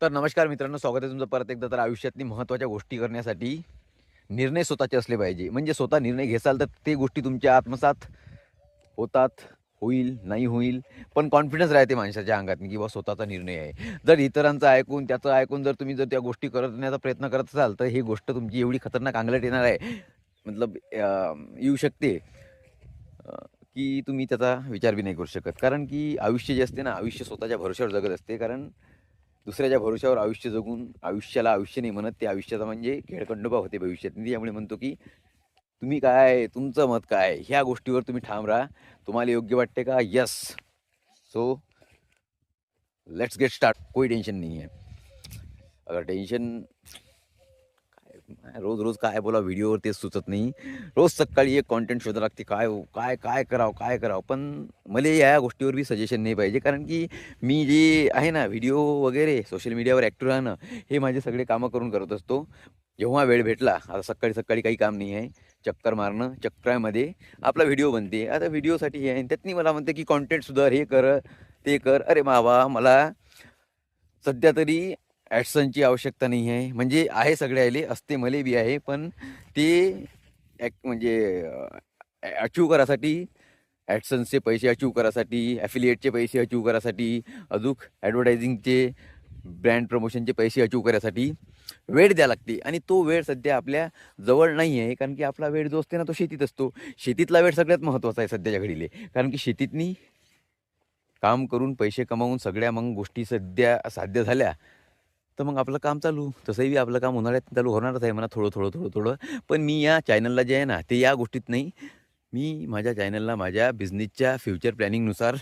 तर नमस्कार मित्रांनो, स्वागत आहे तुमचं परत एकदा. तर आयुष्यातली महत्त्वाच्या गोष्टी करण्यासाठी निर्णय स्वतःचे असले पाहिजे. म्हणजे स्वतः निर्णय घेसाल तर ते गोष्टी तुमच्या आत्मसात होतात, होईल, नाही होईल. पण कॉन्फिडन्स राहते माणसाच्या अंगात, की बाबा स्वतःचा निर्णय आहे. जर इतरांचं ऐकून, त्याचं ऐकून जर तुम्ही त्या गोष्टी करण्याचा प्रयत्न करत असाल, तर ही गोष्ट तुमची एवढी खतरनाक अंगलट येणार आहे, मतलब येऊ शकते, की तुम्ही त्याचा विचार बी नाही करू शकत. कारण की आयुष्य जे असते ना, आयुष्य स्वतःच्या भरोश्यावर जगत असते. कारण दुसऱ्याच्या भरोश्यावर आयुष्य जगून आयुष्याला आयुष्य नाही म्हणत, ते आयुष्याचा म्हणजे खेळखंडोबा होते भविष्यात. मी त्यामुळे म्हणतो की तुम्ही काय, तुमचं मत काय, ह्या गोष्टीवर तुम्ही ठाम राहा. तुम्हाला योग्य वाटते का? Yes. So let's get start. कोई टेन्शन नाही आहे. अगर टेन्शन रोज रोज काय बोला व्हिडिओवर तेच सुचत नाही. रोज सकाळी एक कॉन्टेंट शोधावं लागते. काय हो, काय काय करावं, काय करावं? पण मला या गोष्टीवर बी सजेशन नाही पाहिजे. कारण की मी जे आहे ना, व्हिडिओ वगैरे सोशल मीडियावर ॲक्टिव्ह राहणं, हे माझे सगळे कामं करून करत असतो. जेव्हा वेळ भेटला, आता सकाळी सकाळी काही काम नाही आहे, चक्कर मारणं, चक्रामध्ये आपला व्हिडिओ बनते. आता व्हिडिओसाठी हे आहे, त्यातनी मला म्हणते की कॉन्टेंट सुधार, हे कर, ते कर. अरे बाबा, मला सध्या तरी ॲड्सनची आवश्यकता नाही आहे. म्हणजे आहे सगळ्याले, असते मले बी आहे. पण ते म्हणजे अचीव्ह करासाठी, ॲडसन्सचे पैसे अचीव्ह करासाठी, ॲफिलिएटचे पैसे अचीव्ह करासाठी, अजून ॲडव्हर्टायझिंगचे, ब्रँड प्रमोशनचे पैसे अचीव्ह करायसाठी वेळ द्यावा लागते. आणि तो वेळ सध्या आपल्या जवळ नाही आहे. कारण की आपला वेळ जो असते ना, तो शेतीत असतो. शेतीतला वेळ सगळ्यात महत्त्वाचा आहे सध्याच्या घडीले. कारण की शेतीतनी काम करून पैसे कमावून सगळ्या मग गोष्टी सध्या साध्य झाल्या, तर मग आपलं काम चालू. तसंही बी आपलं काम उन्हाळ्यात चालू होणारच आहे म्हणा, थोडं, थोडं, थोडं, थोडं. पण मी या चॅनलला जे आहे ना, ते या गोष्टीत नाही. मी माझ्या चॅनलला माझ्या बिझनेसच्या फ्युचर प्लॅनिंगनुसार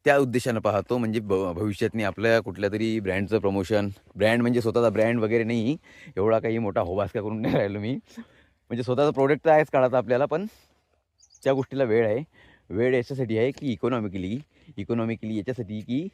त्या उद्देशानं पाहतो. म्हणजे भविष्यातनी आपल्या कुठल्यातरी ब्रँडचं प्रमोशन, ब्रँड म्हणजे स्वतःचा ब्रँड वगैरे नाही, एवढा काही मोठा होबास्का करून नाही राहिलो मी. म्हणजे स्वतःचा प्रोडक्ट तर आहेच काढायचा आपल्याला, पण त्या गोष्टीला वेळ आहे. वेळ याच्यासाठी आहे की इकॉनॉमिकली याच्यासाठी की